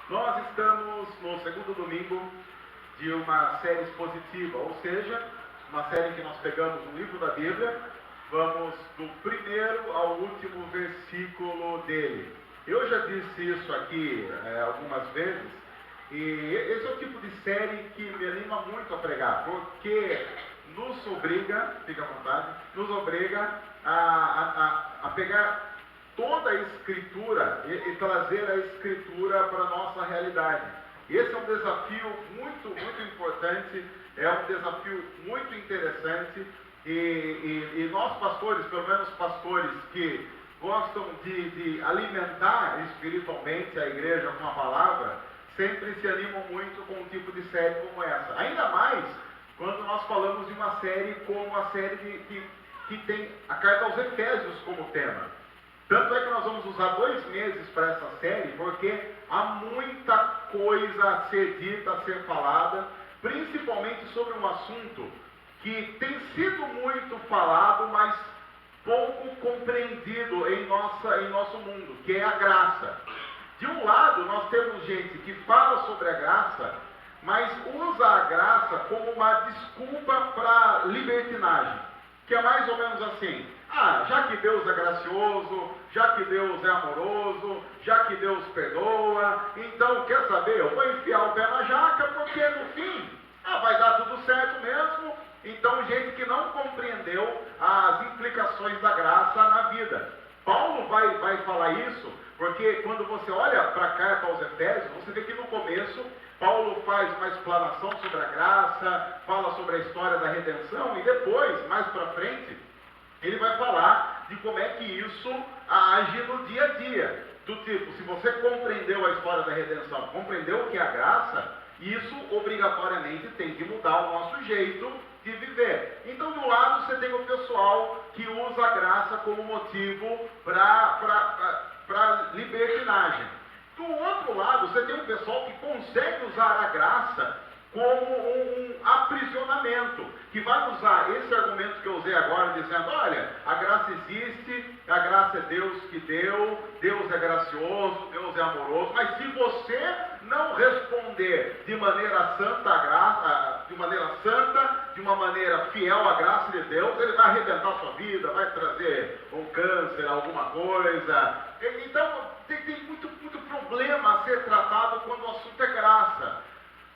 Nós estamos no segundo domingo de uma série expositiva, ou seja, uma série que nós pegamos um livro da Bíblia, vamos do primeiro ao último versículo dele. Eu já disse isso aqui algumas vezes, e esse é o tipo de série que me anima muito a pregar, porque nos obriga, fica à vontade, nos obriga a pegar toda a Escritura e trazer a Escritura para a nossa realidade. Esse é um desafio muito importante, é um desafio muito interessante, e nós pastores, pelo menos pastores que gostam de alimentar espiritualmente a igreja com a palavra, sempre se animam muito com um tipo de série como essa. Ainda mais quando nós falamos de uma série como a série que tem a carta aos Efésios como tema. Tanto é que nós vamos usar 2 meses para essa série, porque há muita coisa a ser dita, a ser falada, principalmente sobre um assunto que tem sido muito falado, mas pouco compreendido em nosso mundo, que é a graça. De um lado, nós temos gente que fala sobre a graça, mas usa a graça como uma desculpa para libertinagem, que é mais ou menos assim: já que Deus é gracioso, já que Deus é amoroso, já que Deus perdoa, então, quer saber, eu vou enfiar o pé na jaca, porque no fim, vai dar tudo certo mesmo. Então, gente que não compreendeu as implicações da graça na vida. Paulo vai falar isso, porque quando você olha para a carta aos Efésios, você vê que no começo, Paulo faz uma explanação sobre a graça, fala sobre a história da redenção, e depois, mais para frente, ele vai falar de como é que isso age no dia a dia. Do tipo, se você compreendeu a história da redenção, compreendeu o que é a graça, isso obrigatoriamente tem que mudar o nosso jeito de viver. Então, de um lado, você tem o pessoal que usa a graça como motivo para libertinagem. Do outro lado, você tem um pessoal que consegue usar a graça como um aprisionamento, que vai usar esse argumento que eu usei agora, dizendo: olha, a graça existe, a graça é Deus que deu, Deus é gracioso, Deus é amoroso, mas se você não responder de maneira santa de uma maneira fiel à graça de Deus, ele vai arrebentar a sua vida, vai trazer um câncer, alguma coisa. Então, tem muito problema a ser tratado quando o assunto é graça.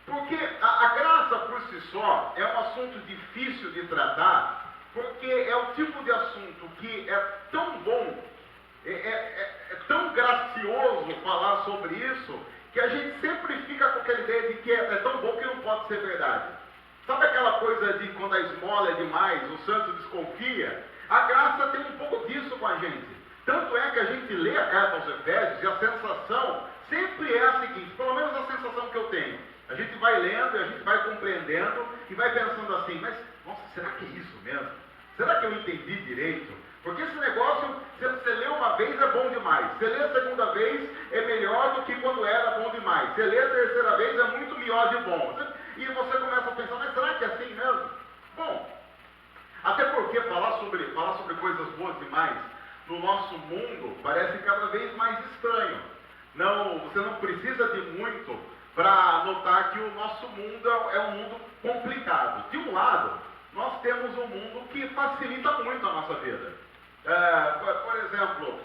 Porque a graça por si só é um assunto difícil de tratar, porque é o tipo de assunto que é tão bom, é tão gracioso falar sobre isso, que a gente sempre fica com aquela ideia de que é tão bom que não pode ser verdade. Sabe aquela coisa de quando a esmola é demais, o santo desconfia? A graça tem um pouco disso com a gente. Tanto é que a gente lê a carta aos Efésios e a sensação sempre é a seguinte, pelo menos a sensação que eu tenho. A gente vai lendo e a gente vai compreendendo e vai pensando assim: mas, nossa, será que é isso mesmo? Será que eu entendi direito? Porque esse negócio, se você lê uma vez é bom demais, se lê a segunda vez é melhor do que quando era bom demais, se lê a terceira vez é muito melhor de bom. E você começa a pensar: mas será que é assim mesmo? Bom, até porque falar sobre coisas boas demais no nosso mundo parece cada vez mais estranho. Você não precisa de muito para notar que o nosso mundo é um mundo complicado. De um lado, nós temos um mundo que facilita muito a nossa vida. Por exemplo,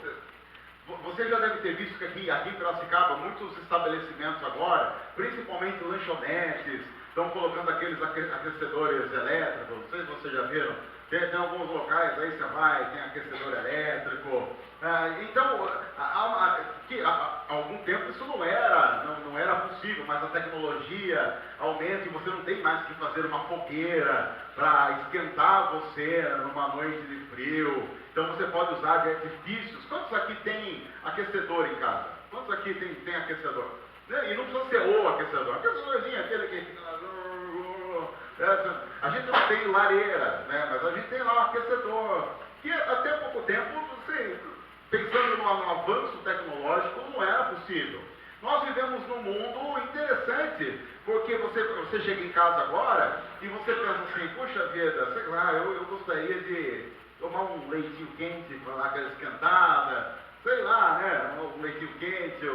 você já deve ter visto que aqui em Piracicaba, muitos estabelecimentos agora, principalmente lanchonetes, estão colocando aqueles aquecedores elétricos. Não sei se vocês já viram. Tem alguns locais aí, você vai, tem aquecedor elétrico. Então, há algum tempo isso não era possível, mas a tecnologia aumenta e você não tem mais que fazer uma fogueira para esquentar você numa noite de frio. Então você pode usar de artifícios. Quantos aqui tem aquecedor em casa? Quantos aqui tem aquecedor? E não precisa ser o aquecedor. Aquecedorzinho, aquele que... A gente não tem lareira, né? Mas a gente tem lá um aquecedor, que até pouco tempo, pensando no avanço tecnológico, não era possível. Nós vivemos num mundo interessante, porque você chega em casa agora e você pensa assim: puxa vida, sei lá, eu gostaria de tomar um leitinho quente para dar aquela esquentada, sei lá, né? Um leitinho quente,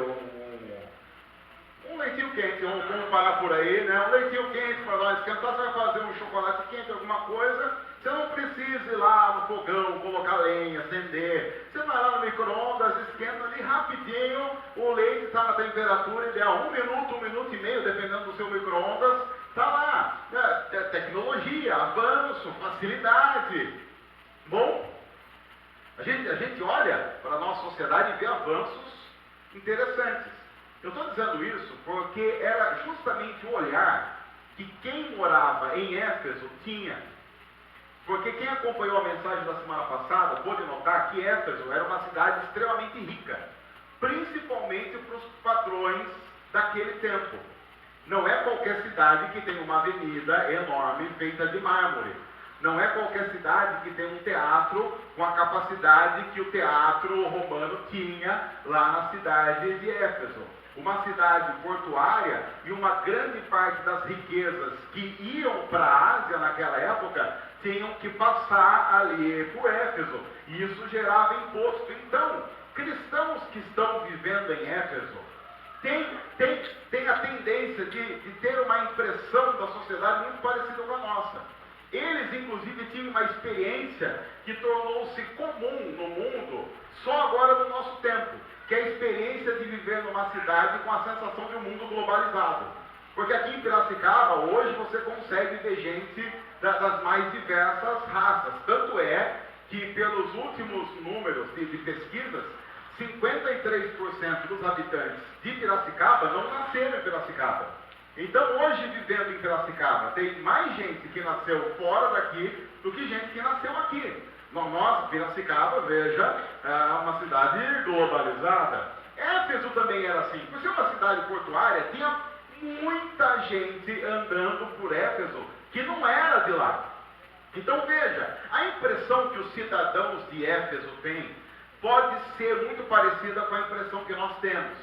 leitinho quente, vamos parar por aí, né? Um leitinho quente para nós esquentar, você vai fazer um chocolate quente, alguma coisa, você não precisa ir lá no fogão, colocar lenha, acender. Você vai lá no micro-ondas, esquenta ali rapidinho, o leite está na temperatura ideal, 1 minuto e meio, dependendo do seu micro-ondas, está lá. Tecnologia, avanço, facilidade. Bom, a gente olha para a nossa sociedade e vê avanços interessantes. Eu estou dizendo isso porque era justamente o olhar que quem morava em Éfeso tinha. Porque quem acompanhou a mensagem da semana passada pôde notar que Éfeso era uma cidade extremamente rica, principalmente para os padrões daquele tempo. Não é qualquer cidade que tem uma avenida enorme feita de mármore. Não é qualquer cidade que tem um teatro com a capacidade que o teatro romano tinha lá na cidade de Éfeso. Uma cidade portuária e uma grande parte das riquezas que iam para a Ásia naquela época tinham que passar ali por Éfeso. E isso gerava imposto. Então, cristãos que estão vivendo em Éfeso têm a tendência de ter uma impressão da sociedade muito parecida com a nossa. Eles, inclusive, tinham uma experiência que tornou-se comum no mundo só agora no nosso tempo, que é a experiência de viver numa cidade com a sensação de um mundo globalizado. Porque aqui em Piracicaba, hoje, você consegue ver gente das mais diversas raças. Tanto é que, pelos últimos números de pesquisas, 53% dos habitantes de Piracicaba não nasceram em Piracicaba. Então, hoje, vivendo em Piracicaba, tem mais gente que nasceu fora daqui do que gente que nasceu aqui. Nós, Piracicaba, veja, é uma cidade globalizada. Éfeso também era assim. Por ser uma cidade portuária, tinha muita gente andando por Éfeso que não era de lá. Então, veja, a impressão que os cidadãos de Éfeso têm pode ser muito parecida com a impressão que nós temos.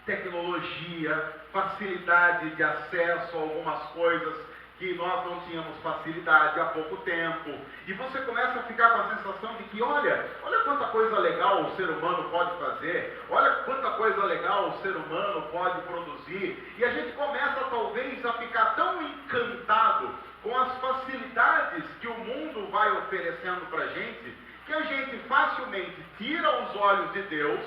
Tecnologia, facilidade de acesso a algumas coisas que nós não tínhamos facilidade há pouco tempo. E você começa a ficar com a sensação de que, olha quanta coisa legal o ser humano pode fazer, olha quanta coisa legal o ser humano pode produzir. E a gente começa, talvez, a ficar tão encantado com as facilidades que o mundo vai oferecendo para a gente, que a gente facilmente tira os olhos de Deus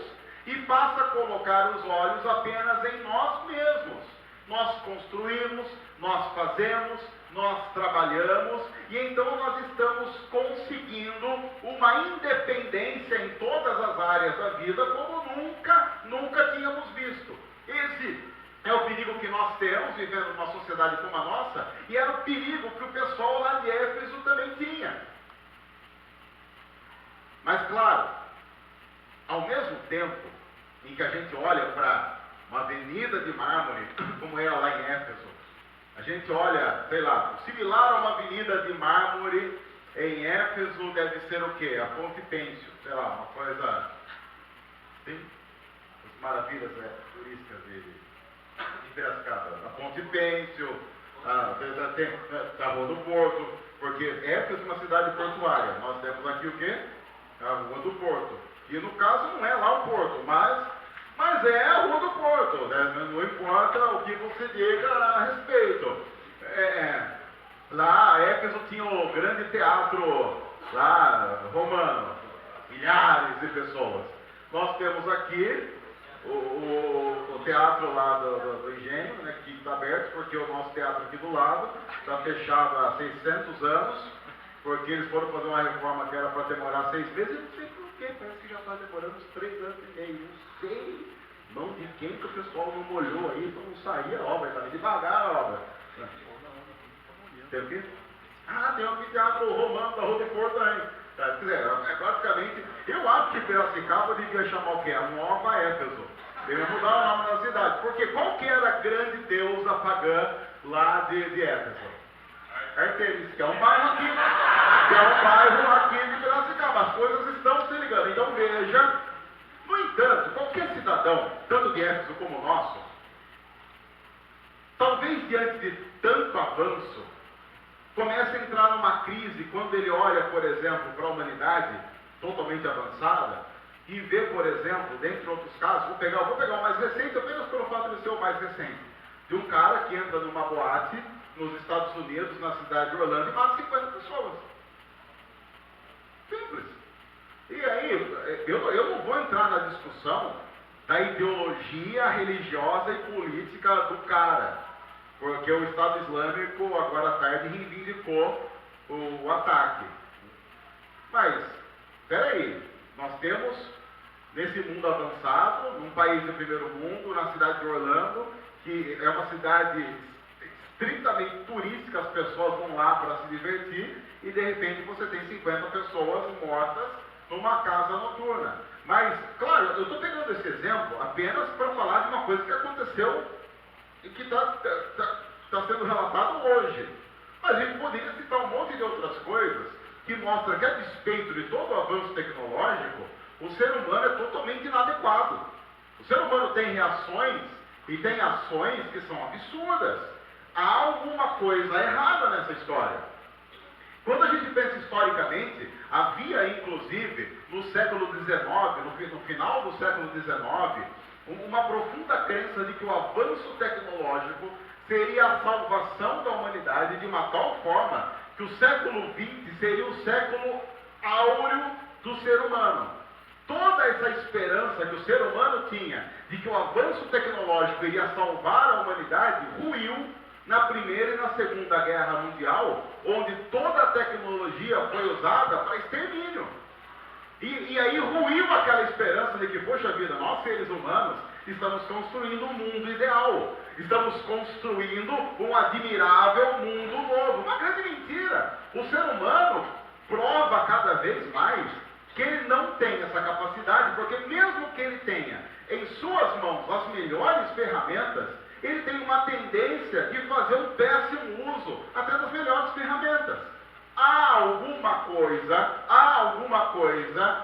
e passa a colocar os olhos apenas em nós mesmos. Nós construímos, nós fazemos, nós trabalhamos, e então nós estamos conseguindo uma independência em todas as áreas da vida como nunca tínhamos visto. Esse é o perigo que nós temos vivendo numa sociedade como a nossa, e era o perigo que o pessoal lá de Éfeso também tinha. Mas claro, ao mesmo tempo em que a gente olha para uma avenida de mármore, como era lá em Éfeso, a gente olha, sei lá, similar a uma avenida de mármore em Éfeso deve ser o quê? A Ponte Pêncio, sei lá, uma coisa, sim, as maravilhas turísticas de Piracicaba, a Ponte Pêncio, a Rua do Porto, porque Éfeso é uma cidade portuária, nós temos aqui o quê? A Rua do Porto. E no caso não é lá o Porto, mas é a Rua do Porto, né? Não importa o que você diga a respeito. Lá, Éfeso tinha o grande teatro lá, romano, milhares de pessoas. Nós temos aqui o teatro lá do Engenho, né, que está aberto, porque o nosso teatro aqui do lado está fechado há 600 anos, porque eles foram fazer uma reforma que era para demorar 6 meses, eu não sei por quê, parece que já está demorando uns 3 anos e meio, não sei, mão de quem que o pessoal não molhou aí, então não saía a obra, estava devagar a obra. Tem o quê? Tem um teatro romano da Rua do Porto aí. Quer dizer, basicamente, eu acho que Piracicaba devia chamar o quê? A Nova Éfeso. Devia mudar o nome da cidade, porque qual que era a grande deusa pagã lá de Éfeso? Artemis, que é um bairro aqui de Piracicaba. As coisas estão se ligando. Então veja, no entanto, qualquer cidadão, tanto de Éfeso como o nosso, talvez diante de tanto avanço, comece a entrar numa crise quando ele olha, por exemplo, para a humanidade totalmente avançada e vê, por exemplo, dentre outros casos, vou pegar o mais recente, apenas pelo fato de ser o mais recente, de um cara que entra numa boate nos Estados Unidos, na cidade de Orlando, e mata 50 pessoas. Simples. E aí, eu não vou entrar na discussão da ideologia religiosa e política do cara, porque o Estado Islâmico, agora à tarde, reivindicou o ataque. Mas, peraí, nós temos, nesse mundo avançado, num país do primeiro mundo, na cidade de Orlando, que é uma cidade estritamente turística, as pessoas vão lá para se divertir, e de repente você tem 50 pessoas mortas numa casa noturna. Mas, claro, eu estou pegando esse exemplo apenas para falar de uma coisa que aconteceu e que está sendo relatado hoje. Mas a gente poderia citar um monte de outras coisas que mostram que, a despeito de todo o avanço tecnológico, o ser humano é totalmente inadequado. O ser humano tem reações e tem ações que são absurdas. Há alguma coisa errada nessa história. Quando a gente pensa historicamente, havia inclusive no século XIX, no final do século XIX, uma profunda crença de que o avanço tecnológico seria a salvação da humanidade de uma tal forma que o século XX seria o século áureo do ser humano. Toda essa esperança que o ser humano tinha de que o avanço tecnológico iria salvar a humanidade ruiu na Primeira e na Segunda Guerra Mundial, onde toda a tecnologia foi usada para extermínio. E aí ruiu aquela esperança de que, poxa vida, nós seres humanos estamos construindo um mundo ideal, estamos construindo um admirável mundo novo. Uma grande mentira. O ser humano prova cada vez mais que ele não tem essa capacidade, porque mesmo que ele tenha em suas mãos as melhores ferramentas, ele tem uma tendência de fazer um péssimo uso até das melhores ferramentas. Há alguma coisa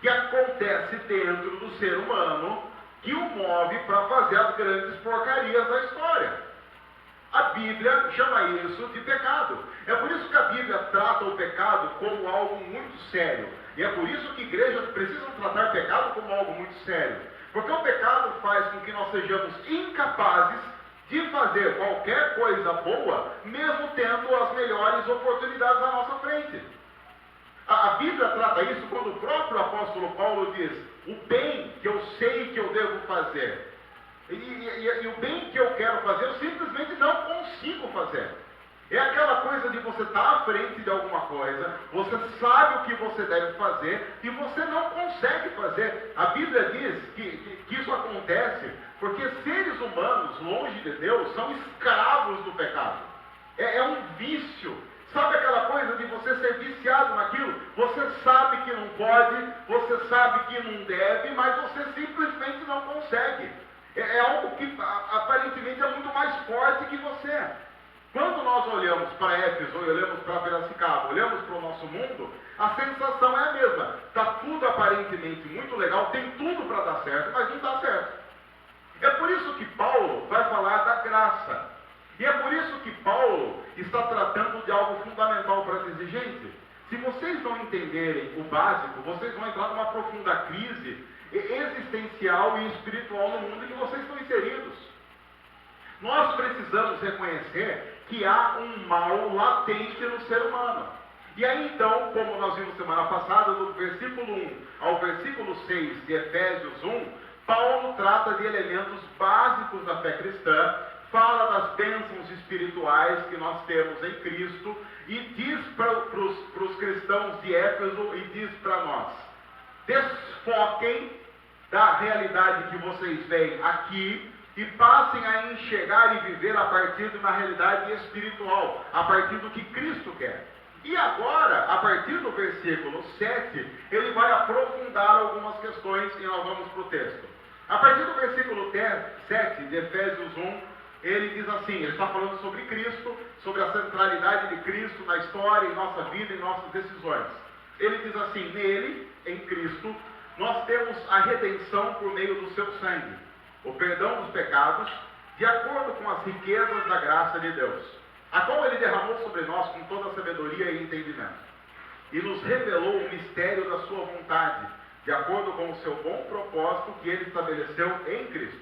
que acontece dentro do ser humano que o move para fazer as grandes porcarias da história. A Bíblia chama isso de pecado. É por isso que a Bíblia trata o pecado como algo muito sério. E é por isso que igrejas precisam tratar pecado como algo muito sério. Porque o pecado faz com que nós sejamos incapazes de fazer qualquer coisa boa, mesmo tendo as melhores oportunidades à nossa frente. A Bíblia trata isso quando o próprio apóstolo Paulo diz: o bem que eu sei que eu devo fazer, e o bem que eu quero fazer, eu simplesmente não consigo fazer. É aquela coisa de você estar à frente de alguma coisa, você sabe o que você deve fazer e você não consegue fazer. A Bíblia diz que isso acontece porque seres humanos, longe de Deus, são escravos do pecado. É um vício. Sabe aquela coisa de você ser viciado naquilo? Você sabe que não pode, você sabe que não deve, mas você simplesmente não consegue. É algo que aparentemente é muito mais forte que você. Quando nós olhamos para Éfeso, olhamos para Piracicaba, olhamos para o nosso mundo, a sensação é a mesma. Está tudo aparentemente muito legal, tem tudo para dar certo, mas não dá certo. É por isso que Paulo vai falar da graça. E é por isso que Paulo está tratando de algo fundamental para dizer: gente, se vocês não entenderem o básico, vocês vão entrar numa profunda crise existencial e espiritual no mundo em que vocês estão inseridos. Nós precisamos reconhecer que há um mal latente no ser humano. E aí então, como nós vimos semana passada, do versículo 1 ao versículo 6 de Efésios 1, Paulo trata de elementos básicos da fé cristã, fala das bênçãos espirituais que nós temos em Cristo e diz para os cristãos de Éfeso e diz para nós: desfoquem da realidade que vocês veem aqui e passem a enxergar e viver a partir de uma realidade espiritual, a partir do que Cristo quer. E agora, a partir do versículo 7, ele vai aprofundar algumas questões e nós vamos para o texto. A partir do versículo 7 de Efésios 1, ele diz assim, ele está falando sobre Cristo, sobre a centralidade de Cristo na história, em nossa vida, em nossas decisões. Ele diz assim: nele, em Cristo, nós temos a redenção por meio do seu sangue, o perdão dos pecados, de acordo com as riquezas da graça de Deus, a qual ele derramou sobre nós com toda a sabedoria e entendimento, e nos revelou o mistério da sua vontade, de acordo com o seu bom propósito que ele estabeleceu em Cristo.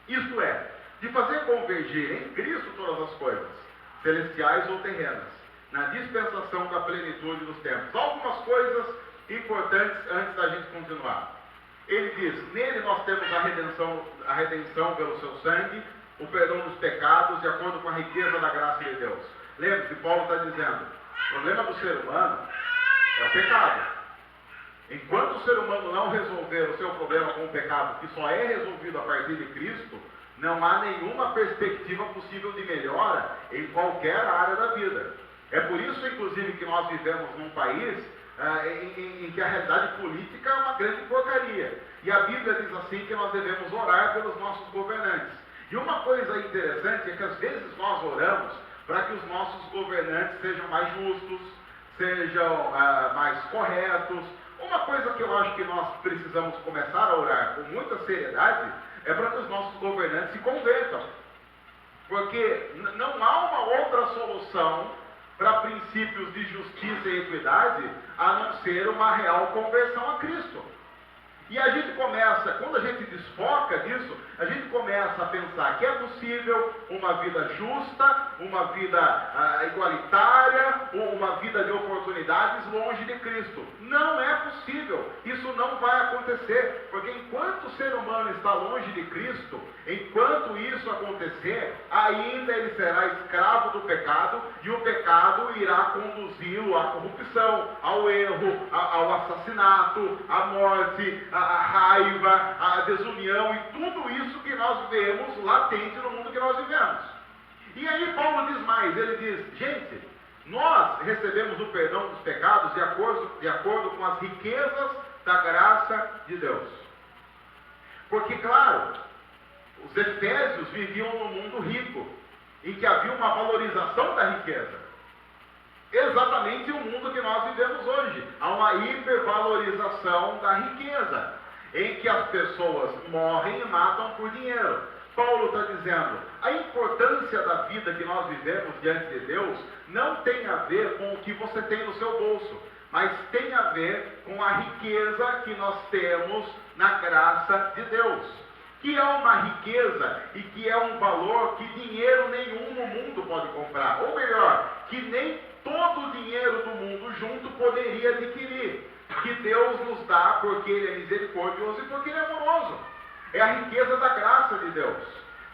Isto é, de fazer convergir em Cristo todas as coisas, celestiais ou terrenas, na dispensação da plenitude dos tempos. Algumas coisas importantes antes da gente continuar. Ele diz, nele nós temos a redenção pelo seu sangue, o perdão dos pecados, de acordo com a riqueza da graça de Deus. Lembre-se, Paulo está dizendo, o problema do ser humano é o pecado. Enquanto o ser humano não resolver o seu problema com o pecado, que só é resolvido a partir de Cristo, não há nenhuma perspectiva possível de melhora em qualquer área da vida. É por isso, inclusive, que nós vivemos num país em que a realidade política é uma grande porcaria. E a Bíblia diz assim que nós devemos orar pelos nossos governantes. E uma coisa interessante é que às vezes nós oramos para que os nossos governantes sejam mais justos, sejam mais corretos. Uma coisa que eu acho que nós precisamos começar a orar com muita seriedade é para que os nossos governantes se convertam. Porque não há uma outra solução para princípios de justiça e equidade a não ser uma real conversão a Cristo. E a gente começa, quando a gente desfoca disso, a gente começa a pensar que é possível uma vida justa, uma vida igualitária, uma vida de oportunidades longe de Cristo. Não é possível. Isso não vai acontecer. Porque enquanto o ser humano está longe de Cristo, enquanto isso acontecer, ainda ele será escravo do pecado, e o pecado irá conduzi-lo à corrupção, ao erro, ao assassinato, à morte, a raiva, a desunião e tudo isso que nós vemos latente no mundo que nós vivemos. E aí Paulo diz mais, ele diz, gente, nós recebemos o perdão dos pecados de acordo com as riquezas da graça de Deus. Porque, claro, os efésios viviam num mundo rico, em que havia uma valorização da riqueza. Exatamente o mundo que nós vivemos hoje. Há uma hipervalorização da riqueza, em que as pessoas morrem e matam por dinheiro. Paulo está dizendo, a importância da vida que nós vivemos diante de Deus não tem a ver com o que você tem no seu bolso, mas tem a ver com a riqueza que nós temos na graça de Deus, que é uma riqueza e que é um valor que dinheiro nenhum no mundo pode comprar, ou melhor, que nem todo o dinheiro do mundo junto poderia adquirir, que Deus nos dá porque Ele é misericordioso e porque Ele é amoroso. É a riqueza da graça de Deus.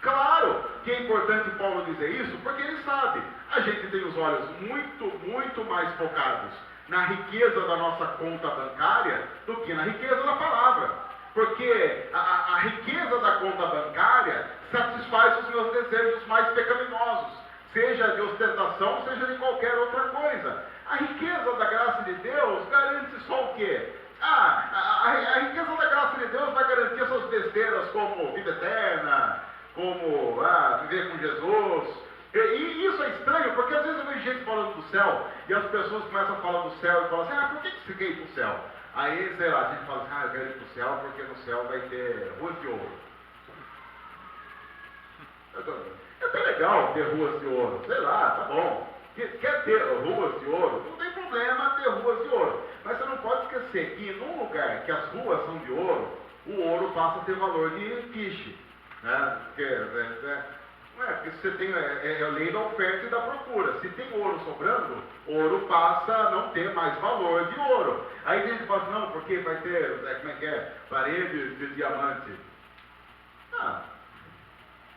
Claro que é importante Paulo dizer isso, porque ele sabe, a gente tem os olhos muito mais focados na riqueza da nossa conta bancária do que na riqueza da palavra. Porque a riqueza da conta bancária satisfaz os meus desejos mais pecaminosos, seja de ostentação, seja de qualquer outra coisa. A riqueza da graça de Deus garante só o quê? A riqueza da graça de Deus vai garantir essas besteiras como vida eterna, como viver com Jesus. E isso é estranho, porque às vezes eu vejo gente falando do céu, e as pessoas começam a falar do céu e falam assim, por que você quer ir para o céu? Aí, sei lá, a gente fala assim, eu quero ir para o céu porque no céu vai ter ruas de ouro. É tão legal ter ruas de ouro, sei lá, tá bom. Quer ter ruas de ouro? Não tem problema ter ruas de ouro. Mas você não pode esquecer que num lugar que as ruas são de ouro, o ouro passa a ter valor de quiche. Né? Porque você tem a lei da oferta e da procura. Se tem ouro sobrando, ouro passa a não ter mais valor de ouro. Aí a gente fala assim, não, porque vai ter, como é que é? Parede de diamante.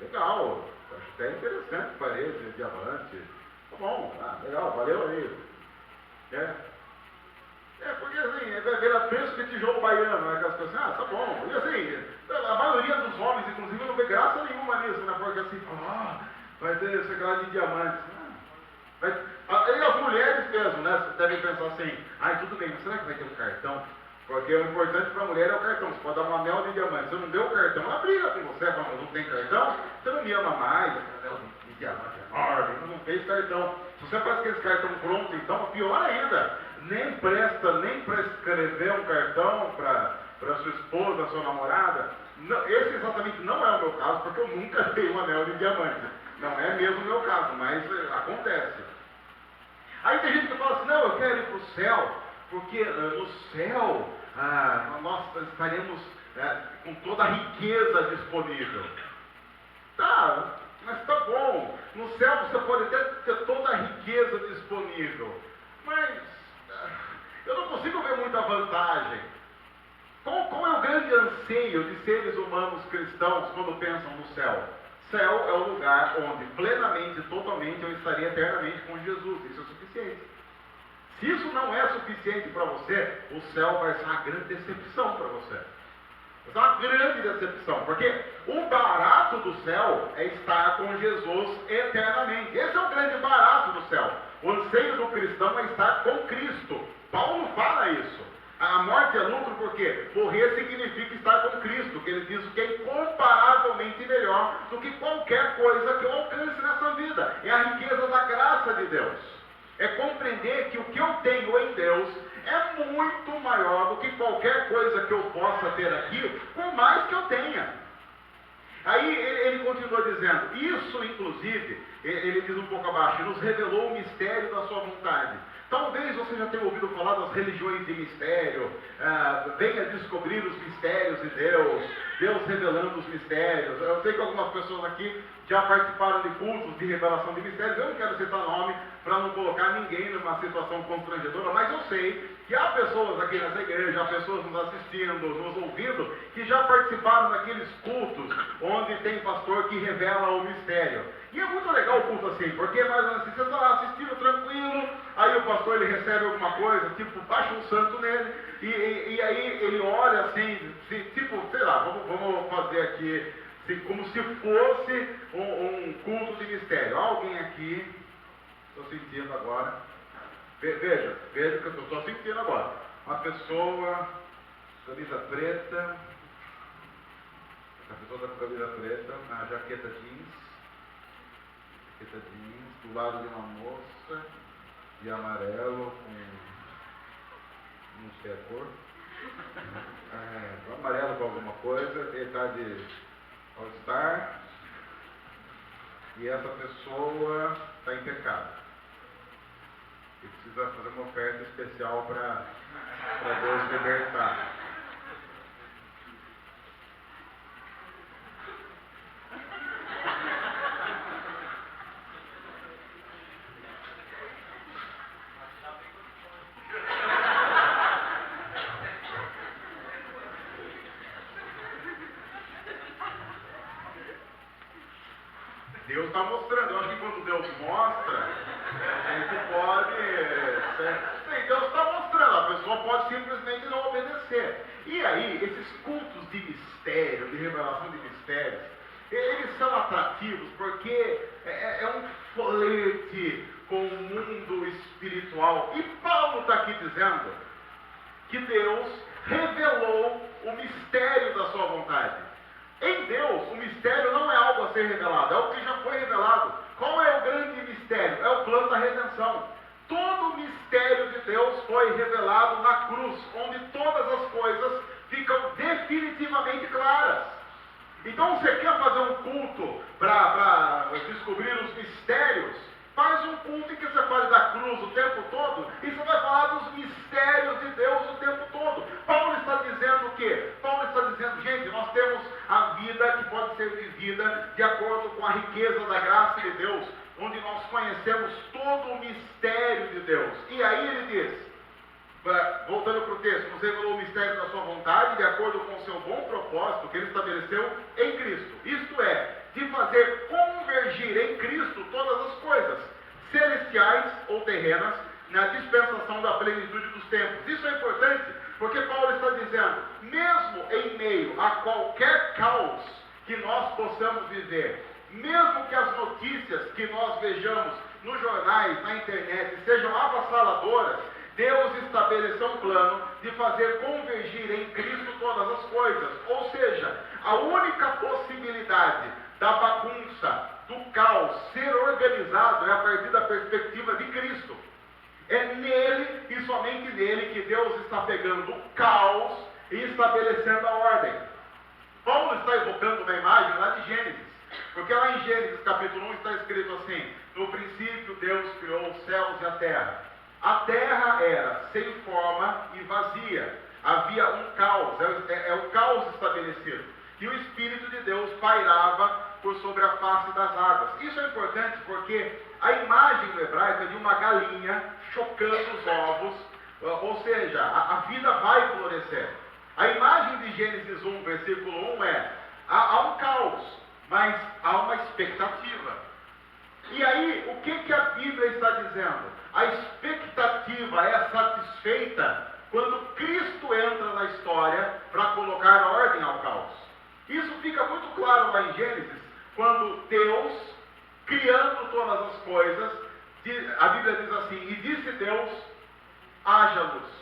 Legal. Acho até interessante parede de diamante. Tá bom, legal, valeu aí. Porque assim, vai virar preço de tijolo baiano, né? Aquelas pessoas, tá bom. E assim, a maioria dos homens, inclusive, não vê graça nenhuma nisso, né? Porque assim, vai ter esse grau de diamantes. E as mulheres mesmo, né? Devem pensar assim, tudo bem, mas será que vai ter um cartão? Porque o importante para a mulher é o cartão. Você pode dar um anel de diamante. Se você não deu o cartão, ela briga com você. Fala, não tem cartão? Você não me ama mais. Anel de diamante enorme. Não fez cartão. Se você faz aquele cartão pronto, então, pior ainda. Nem presta nem para escrever um cartão para sua esposa, sua namorada. Não, esse exatamente não é o meu caso, porque eu nunca dei um anel de diamante. Não é mesmo o meu caso, mas acontece. Aí tem gente que fala assim, não, eu quero ir para o céu, porque no céu nós estaremos com toda a riqueza disponível. Tá, mas tá bom. No céu você pode até ter toda a riqueza disponível, mas eu não consigo ver muita vantagem. Qual é o grande anseio de seres humanos cristãos quando pensam no céu? Céu é o lugar onde plenamente, totalmente eu estaria eternamente com Jesus. Isso é suficiente. Se isso não é suficiente para você, o céu vai ser uma grande decepção para você. Vai ser uma grande decepção, porque o barato do céu é estar com Jesus eternamente. Esse é o grande barato do céu. O anseio do cristão é estar com Cristo. Paulo fala isso. A morte é lucro porque morrer significa estar com Cristo, que ele diz que é incomparavelmente melhor do que qualquer coisa que eu alcance nessa vida. É a riqueza da graça de Deus. É compreender que o que eu tenho em Deus é muito maior do que qualquer coisa que eu possa ter aqui, por mais que eu tenha. Aí ele continua dizendo, isso inclusive, ele diz um pouco abaixo, nos revelou o mistério da sua vontade. Talvez você já tenha ouvido falar das religiões de mistério, venha descobrir os mistérios de Deus, Deus revelando os mistérios. Eu sei que algumas pessoas aqui já participaram de cultos de revelação de mistérios, eu não quero citar nome para não colocar ninguém numa situação constrangedora, mas eu sei que há pessoas aqui nessa igreja, há pessoas nos assistindo, nos ouvindo, que já participaram daqueles cultos onde tem pastor que revela o mistério. E é muito legal o culto assim, porque mais ou menos assim, você está lá assistindo tranquilo, aí o pastor ele recebe alguma coisa, tipo, baixa um santo nele, e aí ele olha assim, tipo, sei lá, vamos fazer aqui, como se fosse um culto de mistério. Alguém aqui, estou sentindo agora, veja o que eu estou sentindo agora. Uma pessoa, camisa preta, a pessoa está com camisa preta, na jaqueta jeans, do lado de uma moça de amarelo com, não sei a cor, amarelo com alguma coisa, ele está de All-Star, e essa pessoa está em pecado. E precisa fazer uma oferta especial para Deus libertar. Deus está mostrando. Eu acho que quando Deus mostra, a gente pode... Sim, Deus está mostrando. A pessoa pode simplesmente não obedecer. E aí, esses cultos de mistério, de revelação de mistérios, eles são atrativos porque é um flerte com o mundo espiritual. E Paulo está aqui dizendo que Deus revelou o mistério da sua vontade. Em Deus, o mistério não é algo a ser revelado, é o que já foi revelado. Qual é o grande mistério? É o plano da redenção. Todo o mistério de Deus foi revelado na cruz, onde todas as coisas ficam definitivamente claras. Então, você quer fazer um culto para descobrir os mistérios? Faz um culto em que você fale da cruz o tempo todo e você vai falar dos mistérios de Deus o tempo todo. Paulo está dizendo o quê? Paulo está dizendo, gente, nós temos a vida que pode ser vivida de acordo com a riqueza da graça de Deus, onde nós conhecemos todo o mistério de Deus. E aí ele diz, voltando para o texto, nos revelou o mistério da sua vontade, de acordo com o seu bom propósito que ele estabeleceu em Cristo. Isto é, de fazer convergir em Cristo todas as coisas, celestiais ou terrenas, na dispensação da plenitude dos tempos. Isso é importante, porque Paulo está dizendo, mesmo em meio a qualquer caos que nós possamos viver, mesmo que as notícias que nós vejamos nos jornais, na internet, sejam avassaladoras, Deus estabeleceu um plano de fazer convergir em Cristo todas as coisas. Ou seja, a única possibilidade da bagunça, do caos ser organizado é a partir da perspectiva de Cristo. É nele e somente nele que Deus está pegando o caos e estabelecendo a ordem. Paulo está evocando uma imagem lá de Gênesis, porque lá em Gênesis capítulo 1 está escrito assim, no princípio Deus criou os céus e a terra. A terra era sem forma e vazia. Havia um caos, é o caos estabelecido. E o Espírito de Deus pairava por sobre a face das águas. Isso é importante porque a imagem no hebraico é de uma galinha chocando os ovos, ou seja, a vida vai florescer. A imagem de Gênesis 1, versículo 1 é, há um caos, mas há uma expectativa. E aí, o que a Bíblia está dizendo? A expectativa é satisfeita quando Cristo entra na história para colocar ordem ao caos. Isso fica muito claro lá em Gênesis, quando Deus, criando todas as coisas, a Bíblia diz assim, e disse Deus, haja luz.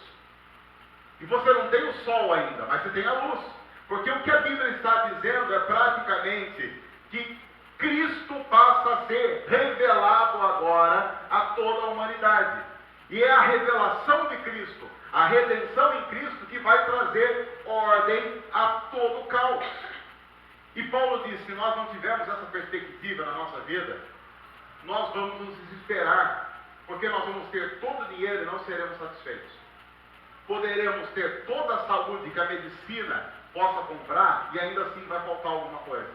E você não tem o sol ainda, mas você tem a luz. Porque o que a Bíblia está dizendo é praticamente que Cristo passa a ser revelado agora a toda a humanidade. E é a revelação de Cristo, a redenção em Cristo, que vai trazer ordem a todo o caos. E Paulo diz, se nós não tivermos essa perspectiva na nossa vida, nós vamos nos desesperar, porque nós vamos ter todo o dinheiro e não seremos satisfeitos. Poderemos ter toda a saúde que a medicina possa comprar e ainda assim vai faltar alguma coisa.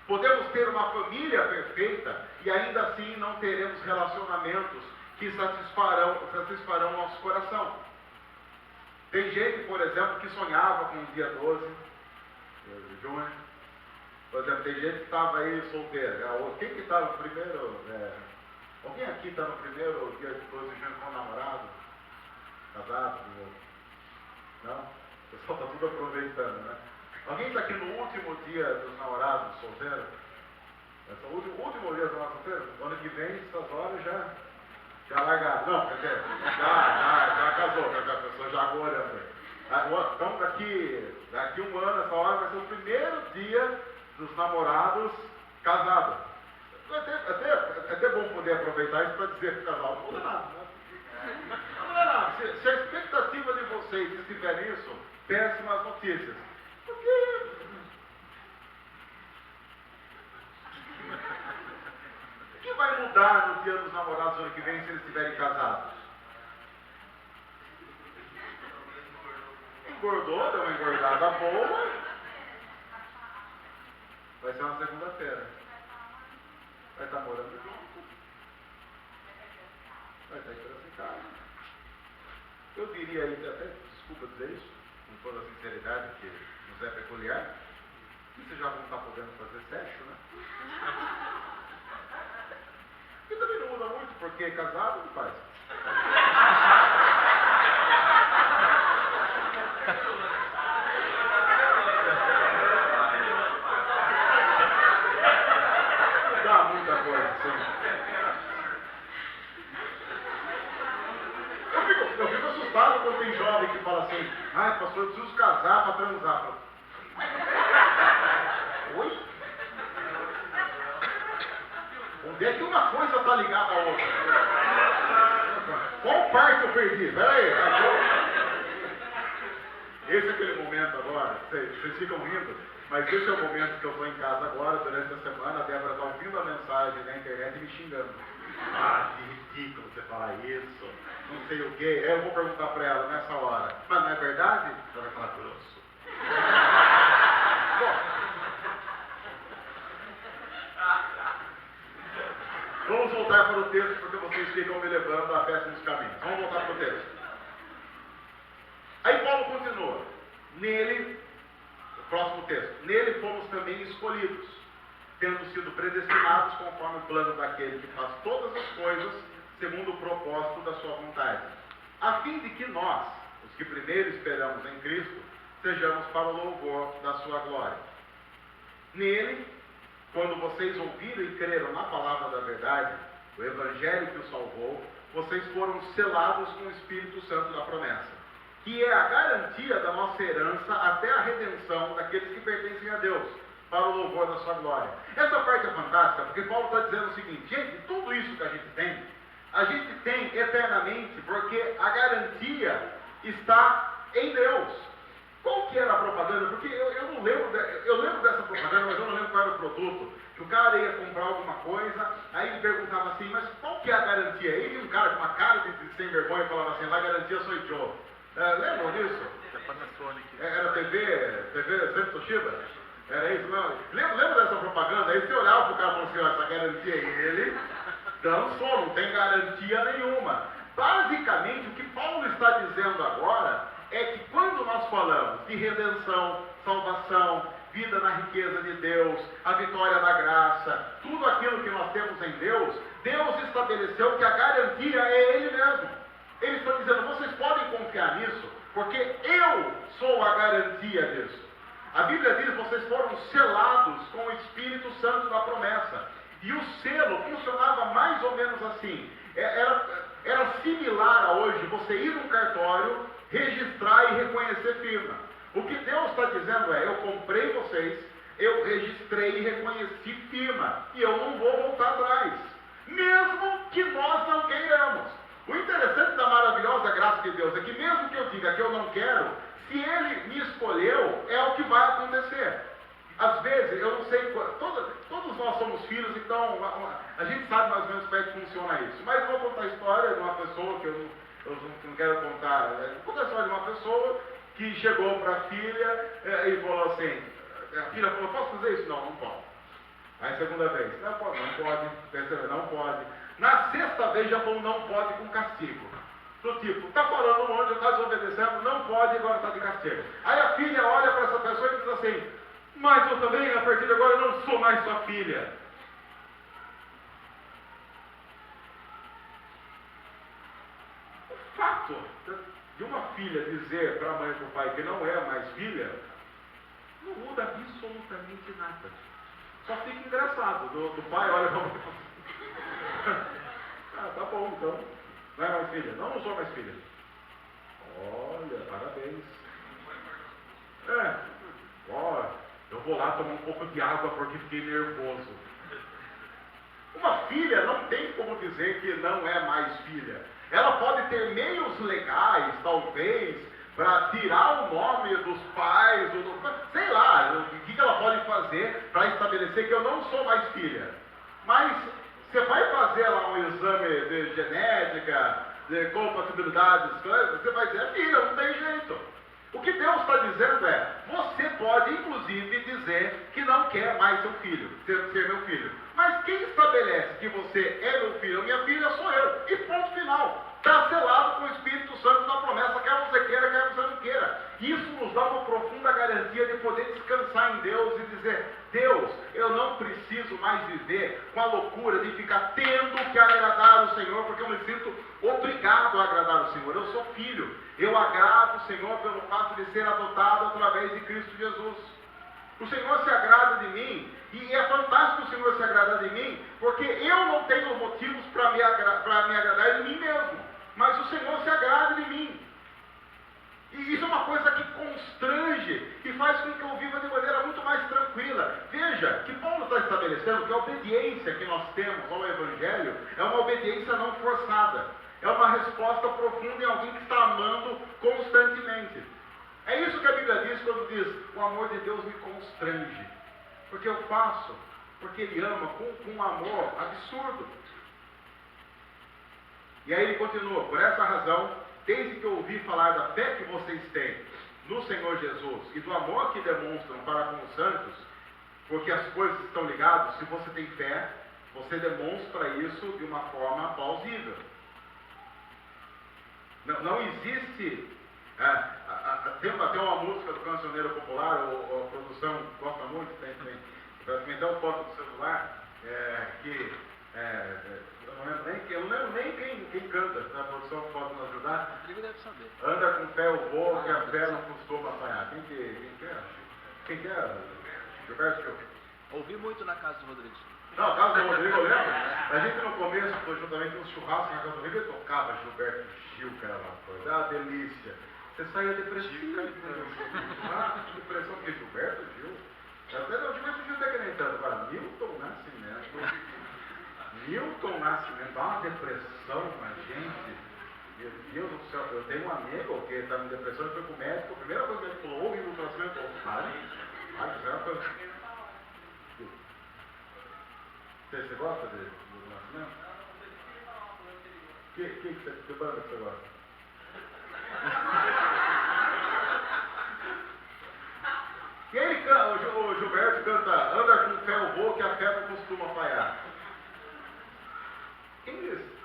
Podemos ter uma família perfeita e ainda assim não teremos relacionamentos que satisfarão nosso coração. Tem gente, por exemplo, que sonhava com o dia 12 de junho. Por exemplo, tem gente que estava aí solteira. Quem que está no primeiro... alguém aqui está no primeiro dia de 12 de junho com o namorado? Casado? Não? O pessoal está tudo aproveitando, né? Alguém está aqui no último dia dos namorados solteiros? Esse é o último dia dos namorados solteiros? Ano que vem, essas horas já largaram. Não, quer dizer, já casou, a pessoa já agora olhando. Então daqui um ano, essa hora vai ser o primeiro dia dos namorados casados. É até bom poder aproveitar isso para dizer para o casal, não muda nada, né? Não muda nada. Se a expectativa de vocês estiver nisso, péssimas notícias. Porque o que vai mudar no dia dos namorados ano que vem se eles estiverem casados? Engordou, deu uma engordada boa. Vai ser uma segunda-feira. Vai estar morando junto. Vai estar esperando em casa. Eu diria aí, até desculpa dizer isso, com toda a sinceridade, que nos é peculiar, que vocês já vão estar podendo fazer sexo, né? E também não muda muito, porque casado não faz. Dá muita coisa, sim. Eu fico assustado quando tem jovem que fala assim, pastor, eu preciso casar para transar. Oi? Onde é que uma coisa está ligada à outra? Qual parte eu perdi? Peraí, esse é aquele momento agora, vocês ficam rindo, mas esse é o momento que eu estou em casa agora, durante a semana, a Débora está ouvindo a mensagem na internet e me xingando. Que ridículo você falar isso, não sei o quê. Eu vou perguntar para ela nessa hora, mas não é verdade? Ela vai falar grosso. Vamos voltar para o texto, porque vocês ficam me levando a péssimos caminhos. Vamos voltar para o texto. Aí Paulo continua. Nele, o próximo texto. Nele fomos também escolhidos, tendo sido predestinados conforme o plano daquele que faz todas as coisas segundo o propósito da sua vontade, a fim de que nós, os que primeiro esperamos em Cristo, sejamos para o louvor da sua glória. Nele, quando vocês ouviram e creram na palavra da verdade, o evangelho que os salvou, vocês foram selados com o Espírito Santo da promessa, que é a garantia da nossa herança até a redenção daqueles que pertencem a Deus, para o louvor da sua glória. Essa parte é fantástica, porque Paulo está dizendo o seguinte, gente, tudo isso que a gente tem eternamente, porque a garantia está em Deus. Qual que era a propaganda? Porque eu não lembro, eu lembro dessa propaganda, mas eu não lembro qual era o produto. Que o cara ia comprar alguma coisa, aí ele perguntava assim, mas qual que é a garantia? Ele e um cara com uma cara de sem vergonha falava assim, a garantia sou eu. Lembram disso? Era TV Centro Toshiba? Era isso, não? Lembra dessa propaganda? Aí você olhava pro cara e falava assim, ó, essa garantia aí, ele dançou, não tem garantia nenhuma. Basicamente, o que Paulo está dizendo agora é que quando nós falamos de redenção, salvação, vida na riqueza de Deus, a vitória da graça, tudo aquilo que nós temos em Deus, Deus estabeleceu que a garantia é Ele mesmo. Ele está dizendo, vocês podem confiar nisso, porque eu sou a garantia disso. A Bíblia diz, vocês foram selados com o Espírito Santo da promessa. E o selo funcionava mais ou menos assim. Era similar a hoje você ir num cartório, registrar e reconhecer firma. O que Deus está dizendo é, eu comprei vocês, eu registrei e reconheci firma, e eu não vou voltar atrás, mesmo que nós não queiramos. O interessante da maravilhosa graça de Deus é que mesmo que eu diga que eu não quero, se Ele me escolheu, é o que vai acontecer. Às vezes, eu não sei, todos nós somos filhos, então a gente sabe mais ou menos como é que funciona isso. Mas eu vou contar a história de uma pessoa que eu não quero contar. Vou contar a história de uma pessoa que chegou para a filha e falou assim, a filha falou, posso fazer isso? Não, não pode. Aí segunda vez, não pode. Terceira vez, não pode. Na sexta vez já falou, não pode com castigo. Do tipo, está falando onde, está desobedecendo, não pode, agora está de castigo. Aí a filha olha para essa pessoa e diz assim, mas eu também, a partir de agora, eu não sou mais sua filha. O fato de uma filha dizer para a mãe e para o pai que não é mais filha, não muda absolutamente nada. Só fica engraçado. Do pai olha para a mãe e fala, ah, tá bom, então. Não é mais filha? Não, não sou mais filha. Olha, parabéns. Olha, eu vou lá tomar um pouco de água porque fiquei nervoso. Uma filha não tem como dizer que não é mais filha. Ela pode ter meios legais, talvez, para tirar o nome dos pais, sei lá, o que ela pode fazer para estabelecer que eu não sou mais filha. Mas você vai fazer lá um exame de genética, de compatibilidade, você vai dizer, filha, não tem jeito. O que Deus está dizendo é, você pode inclusive dizer que não quer mais seu filho, ser meu filho. Mas quem estabelece que você é meu filho ou minha filha sou eu. E ponto final. Está selado com o Espírito Santo da promessa, quer você queira, quer você não queira. Isso nos dá uma profunda garantia de poder descansar em Deus e dizer, Deus, eu não preciso mais viver com a loucura de ficar tendo que agradar o Senhor, porque eu me sinto obrigado a agradar o Senhor. Eu sou filho, eu agrado o Senhor pelo fato de ser adotado através de Cristo Jesus. O Senhor se agrada de mim, e é fantástico o Senhor se agradar de mim, porque eu não tenho motivos para me agradar de mim mesmo, mas o Senhor se agrada de mim. E isso é uma coisa que constrange e faz com que eu viva de maneira muito mais tranquila. Veja que Paulo está estabelecendo que a obediência que nós temos ao Evangelho é uma obediência não forçada. É uma resposta profunda em alguém que está amando constantemente. É isso que a Bíblia diz quando diz, o amor de Deus me constrange. Porque eu faço, porque Ele ama com um amor absurdo. E aí ele continua, por essa razão, desde que eu ouvi falar da fé que vocês têm no Senhor Jesus e do amor que demonstram para com os santos, porque as coisas estão ligadas, se você tem fé, você demonstra isso de uma forma plausível. Não existe... tem uma música do cancioneiro popular, a produção gosta muito, me dá um foto do celular, eu não lembro nem quem canta, a produção pode nos ajudar. O Rodrigo deve saber. Anda com fé o voo, que a fé não costuma apanhar. Quem que é? Gilberto Gil. Ouvi muito na casa do Rodrigo. Não, a casa do Rodrigo, eu lembro. A gente no começo, juntamente com os churrascos na casa do Rodrigo, ele tocava Gilberto Gil, que era uma coisa. Ah, delícia. Você saía depressivo. Depressão, porque Gilberto Gil. Até não, Gilberto Gil até que nem tanto. Agora, Milton Nascimento, dá uma depressão na gente. Meu Deus do céu, eu tenho um amigo que estava em depressão e foi com o médico. A primeira coisa que ele falou, ouve Milton Nascimento, falou, isso é uma coisa. Você gosta de Milton Nascimento? Que banda que você gosta? E aí ele o Gilberto canta, anda com fé eu vou, que a fé não costuma falhar. Quem disse?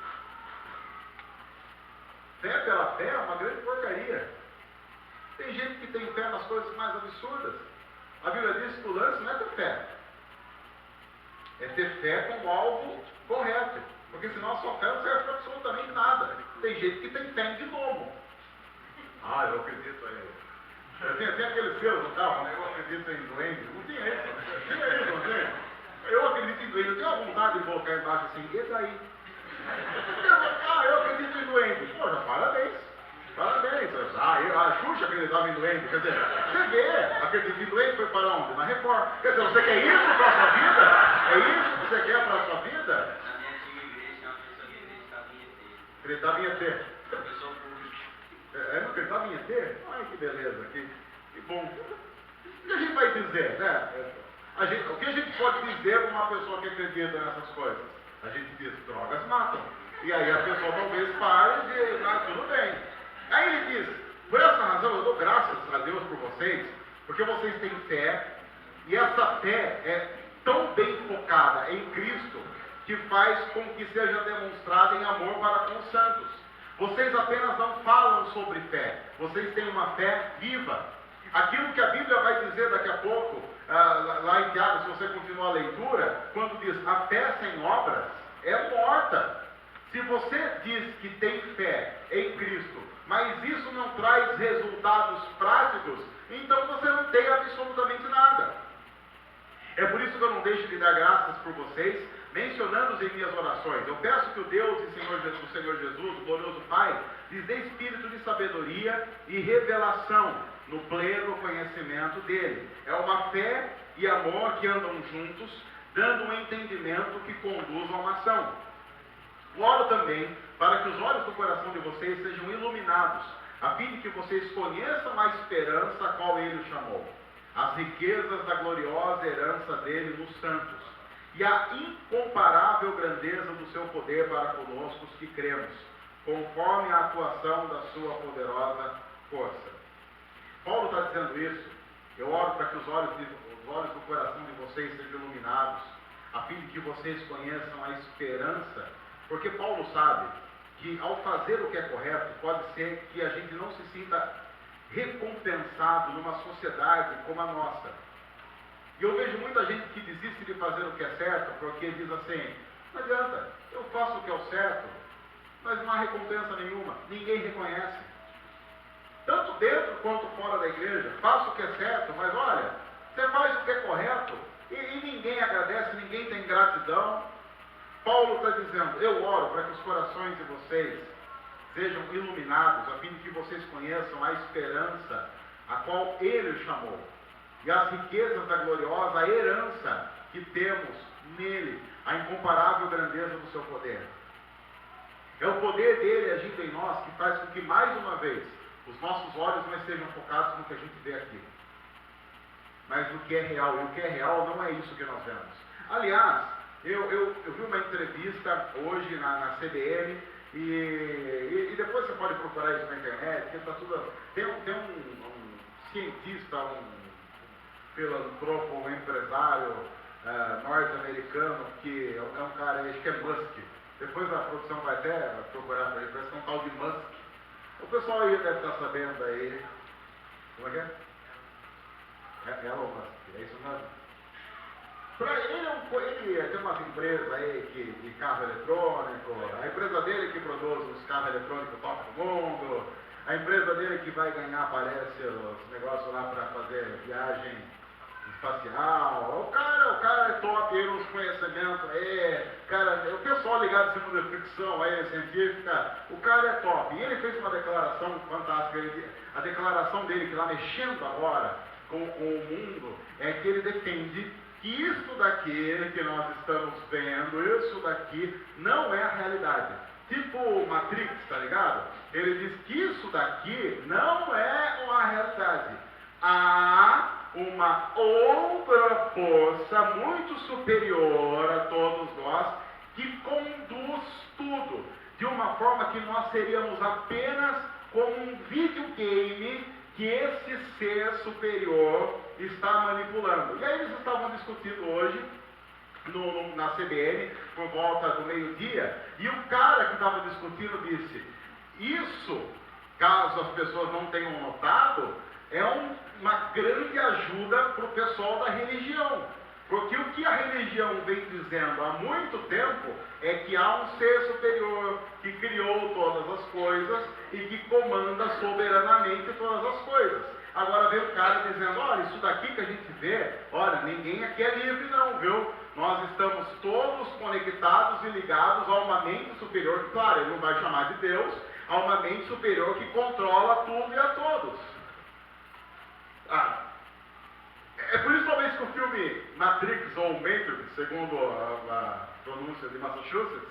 Fé pela fé é uma grande porcaria. Tem gente que tem fé nas coisas mais absurdas. A Bíblia diz que o lance não é ter fé. É ter fé com o alvo correto. Porque senão a sua fé não serve para absolutamente nada. Tem gente que tem fé em gnomo. Ah, eu acredito aí. Tem aquele selo no carro, né? Eu acredito em duende. Não tinha isso. Tinha isso, não tem? Eu acredito em duende. Eu tenho a vontade de colocar embaixo assim, e daí? Ah, eu acredito em duende. Poxa, parabéns. Parabéns. A Xuxa acreditava em duende. Quer dizer, você vê, acredita em duende, foi para onde? Na Record. Quer dizer, você quer isso para a sua vida? É isso que você quer para a sua vida? Na minha antiga igreja, uma pessoa que Acreditava em ET. uma pessoa pública. Não acreditava em ET? Ai, que beleza, que bom. O que a gente vai dizer, né? O que a gente pode dizer para uma pessoa que acredita nessas coisas? A gente diz, drogas matam. E aí a pessoa talvez pare e diz, tudo bem. Aí ele diz, por essa razão eu dou graças a Deus por vocês, porque vocês têm fé, e essa fé é tão bem focada em Cristo, que faz com que seja demonstrada em amor para com os santos. Vocês apenas não falam sobre fé, vocês têm uma fé viva. Aquilo que a Bíblia vai dizer daqui a pouco, lá em Tiago, se você continuar a leitura, quando diz a fé sem obras é morta. Se você diz que tem fé em Cristo, mas isso não traz resultados práticos, então você não tem absolutamente nada. É por isso que eu não deixo de dar graças por vocês, mencionando-os em minhas orações. Eu peço que o Deus e o Senhor Jesus, o glorioso Pai, lhes dê espírito de sabedoria e revelação no pleno conhecimento dele. É uma fé e amor que andam juntos, dando um entendimento que conduz a uma ação. Oro também para que os olhos do coração de vocês sejam iluminados, a fim de que vocês conheçam a esperança a qual ele os chamou, as riquezas da gloriosa herança dele nos santos, e a incomparável grandeza do seu poder para conosco os que cremos, conforme a atuação da sua poderosa força. Paulo está dizendo isso. Eu oro para que os olhos do coração de vocês sejam iluminados, a fim de que vocês conheçam a esperança, porque Paulo sabe que ao fazer o que é correto, pode ser que a gente não se sinta recompensado numa sociedade como a nossa. E eu vejo muita gente que desiste de fazer o que é certo, porque diz assim, não adianta, eu faço o que é o certo, mas não há recompensa nenhuma, ninguém reconhece. Tanto dentro quanto fora da igreja, faço o que é certo, mas olha, você faz o que é correto, e ninguém agradece, ninguém tem gratidão. Paulo está dizendo, eu oro para que os corações de vocês sejam iluminados, a fim de que vocês conheçam a esperança a qual ele os chamou, e as riquezas da gloriosa herança que temos nele, a incomparável grandeza do seu poder. É o poder dele agindo em nós que faz com que, mais uma vez, os nossos olhos não estejam focados no que a gente vê aqui, mas no que é real. E o que é real não é isso que nós vemos. Aliás, eu vi uma entrevista hoje na CBN, e depois você pode procurar isso na internet, que está tudo. Tem um cientista, um filantropo, um empresário norte-americano, que é um cara, acho que é Musk. Depois a produção vai até procurar para ele, parece que é um tal de Musk. O pessoal aí deve estar sabendo aí. Como é que é? Elon Musk, é isso mesmo? Ele tem umas empresas aí de carro eletrônico, a empresa dele que produz os carros eletrônicos top do mundo, a empresa dele que vai ganhar, parece, os negócios lá para fazer viagem espacial. O cara é top, ele nos conhecimentos aí, cara, o pessoal ligado a esse mundo de ficção aí, científica, o cara é top. E ele fez uma declaração fantástica, a declaração dele que lá mexendo agora com o mundo, é que ele defende que isso daqui que nós estamos vendo, isso daqui não é a realidade. Tipo Matrix, tá ligado? Ele diz que isso daqui não é a realidade. Há uma outra força muito superior a todos nós que conduz tudo de uma forma que nós seríamos apenas como um videogame que esse ser superior está manipulando. E aí eles estavam discutindo hoje, na CBN, por volta do meio-dia, e o cara que estava discutindo disse, isso, caso as pessoas não tenham notado, é uma grande ajuda para o pessoal da religião. Porque o que a religião vem dizendo há muito tempo é que há um ser superior que criou todas as coisas e que comanda soberanamente todas as coisas. Agora vem o cara dizendo, olha, isso daqui que a gente vê, olha, ninguém aqui é livre não, viu? Nós estamos todos conectados e ligados a uma mente superior, que claro, ele não vai chamar de Deus, a uma mente superior que controla tudo e a todos. É por isso talvez que o filme Matrix ou Matrix, segundo a pronúncia de Massachusetts,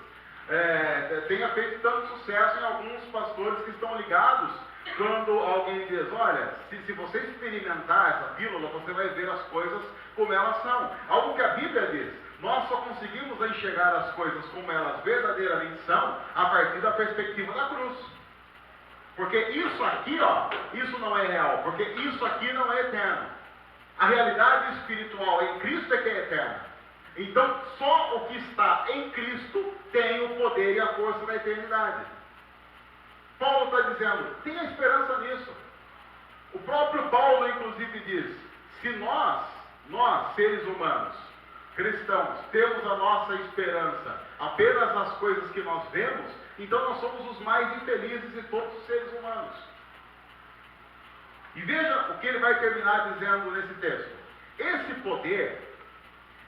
tenha feito tanto sucesso em alguns pastores que estão ligados quando alguém diz, olha, se você experimentar essa pílula, você vai ver as coisas como elas são. Algo que a Bíblia diz, nós só conseguimos enxergar as coisas como elas verdadeiramente são a partir da perspectiva da cruz. Porque isso aqui, isso não é real, porque isso aqui não é eterno. A realidade espiritual em Cristo é que é eterna. Então, só o que está em Cristo tem o poder e a força da eternidade. Paulo está dizendo, tenha esperança nisso. O próprio Paulo, inclusive, diz, se nós, seres humanos, cristãos, temos a nossa esperança apenas nas coisas que nós vemos, então nós somos os mais infelizes de todos os seres humanos. E veja o que ele vai terminar dizendo nesse texto. Esse poder,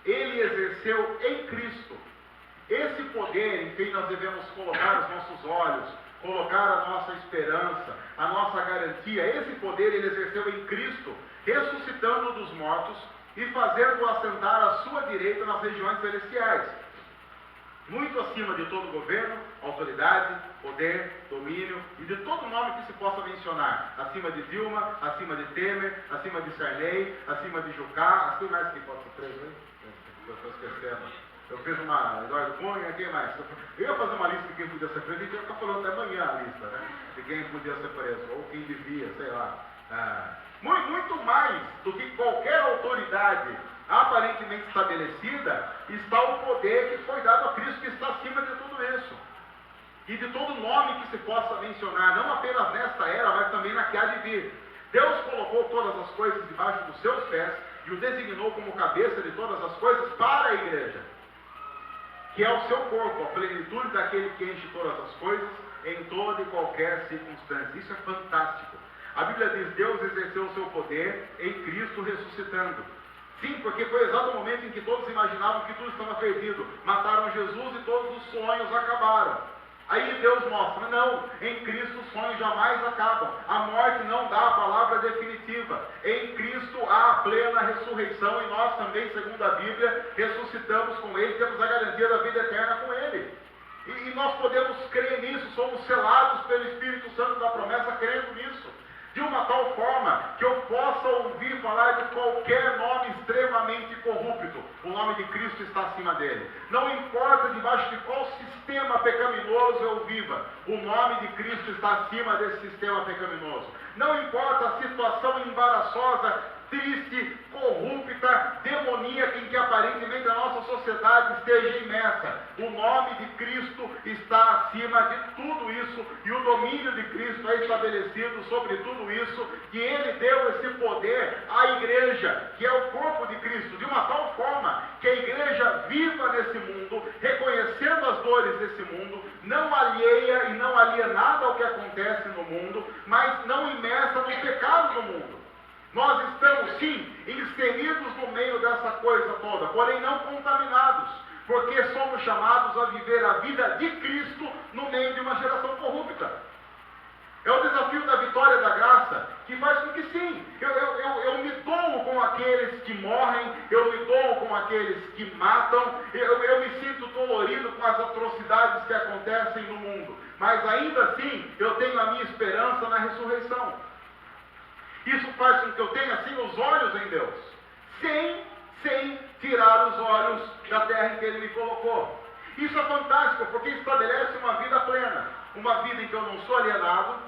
ele exerceu em Cristo. Esse poder em quem nós devemos colocar os nossos olhos, colocar a nossa esperança, a nossa garantia, esse poder ele exerceu em Cristo, ressuscitando dos mortos e fazendo-o assentar à sua direita nas regiões celestiais. Muito acima de todo governo, autoridade, poder, domínio e de todo nome que se possa mencionar. Acima de Dilma, acima de Temer, acima de Sarney, acima de Jucá. Quem mais que pode ser preso aí? Eu estou esquecendo. Eu fiz uma Eduardo Cunha, quem mais? Eu ia fazer uma lista de quem podia ser preso, a gente ia ficar falando até amanhã a lista, né? De quem podia ser preso, ou quem devia, sei lá. Muito mais do que qualquer autoridade aparentemente estabelecida, está o poder que foi dado a Cristo, que está acima de tudo isso. E de todo nome que se possa mencionar, não apenas nesta era, mas também na que há de vir. Deus colocou todas as coisas debaixo dos seus pés e o designou como cabeça de todas as coisas para a igreja, que é o seu corpo, a plenitude daquele que enche todas as coisas em toda e qualquer circunstância. Isso é fantástico. A Bíblia diz, Deus exerceu o seu poder em Cristo ressuscitando. Sim, porque foi o exato momento em que todos imaginavam que tudo estava perdido. Mataram Jesus e todos os sonhos acabaram. Aí Deus mostra, não, em Cristo os sonhos jamais acabam. A morte não dá a palavra definitiva. Em Cristo há a plena ressurreição e nós também, segundo a Bíblia, ressuscitamos com Ele, temos a garantia da vida eterna com Ele. E nós podemos crer nisso, somos selados pelo Espírito Santo da promessa, crendo nisso. De uma tal forma que eu possa ouvir falar de qualquer nome extremamente corrupto, o nome de Cristo está acima dele. Não importa debaixo de qual sistema pecaminoso eu viva, o nome de Cristo está acima desse sistema pecaminoso. Não importa a situação embaraçosa, triste, corrupta, demoníaca em que aparentemente a nossa sociedade esteja imersa. O nome de Cristo está acima de tudo isso e o domínio de Cristo é estabelecido sobre tudo isso, e Ele deu esse poder à igreja, que é o corpo de Cristo, de uma tal forma que a igreja viva nesse mundo, reconhecendo as dores desse mundo, não alheia e não alienada ao que acontece no mundo, mas não imersa no pecado do mundo. Nós estamos, sim, inseridos no meio dessa coisa toda, porém não contaminados, porque somos chamados a viver a vida de Cristo no meio de uma geração corrupta. É o desafio da vitória da graça que faz com que, sim, eu me dou com aqueles que morrem, eu me dou com aqueles que matam, eu me sinto dolorido com as atrocidades que acontecem no mundo, mas ainda assim eu tenho a minha esperança na ressurreição. Isso faz com que eu tenha, assim, os olhos em Deus, sem tirar os olhos da terra em que Ele me colocou. Isso é fantástico, porque estabelece uma vida plena, uma vida em que eu não sou alienado,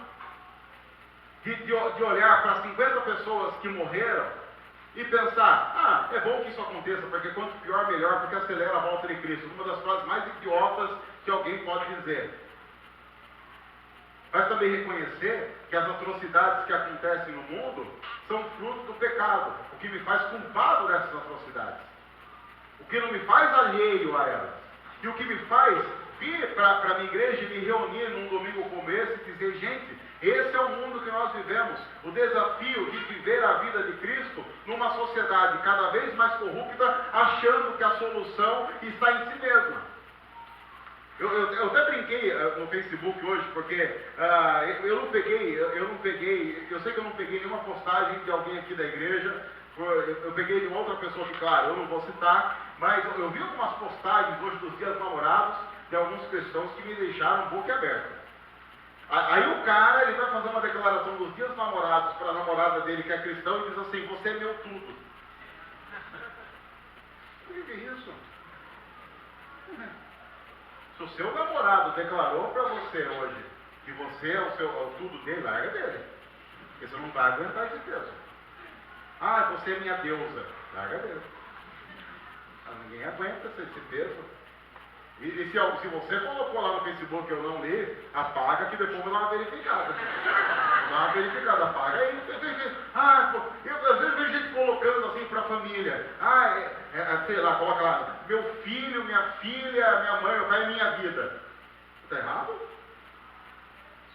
de olhar para 50 pessoas que morreram e pensar, é bom que isso aconteça, porque quanto pior, melhor, porque acelera a volta de Cristo. Uma das frases mais idiotas que alguém pode dizer. Mas também reconhecer que as atrocidades que acontecem no mundo são fruto do pecado, o que me faz culpado dessas atrocidades, o que não me faz alheio a elas, e o que me faz vir para a minha igreja e me reunir num domingo como esse e dizer, gente, esse é o mundo que nós vivemos, o desafio de viver a vida de Cristo numa sociedade cada vez mais corrupta, achando que a solução está em si mesma. Eu até brinquei no Facebook hoje, porque eu sei que eu não peguei nenhuma postagem de alguém aqui da igreja, eu peguei de uma outra pessoa que, claro, eu não vou citar, mas eu vi algumas postagens hoje dos dias namorados de alguns cristãos que me deixaram boquiaberta. Aí o cara, ele vai fazer uma declaração dos dias namorados para a namorada dele que é cristão e diz assim, você é meu tudo. O que é isso? Se o seu namorado declarou para você hoje que você é o tudo dele, larga dele. Porque você não vai aguentar esse peso. Você é minha deusa. Larga dele. Ninguém aguenta esse peso. E se você colocou lá no Facebook eu não li, apaga que depois eu vou dar uma verificada. Dá uma verificada, apaga aí. Às vezes vejo gente colocando assim para a família. Sei lá, coloca lá, meu filho, minha filha, minha mãe, meu pai, minha vida. Está errado?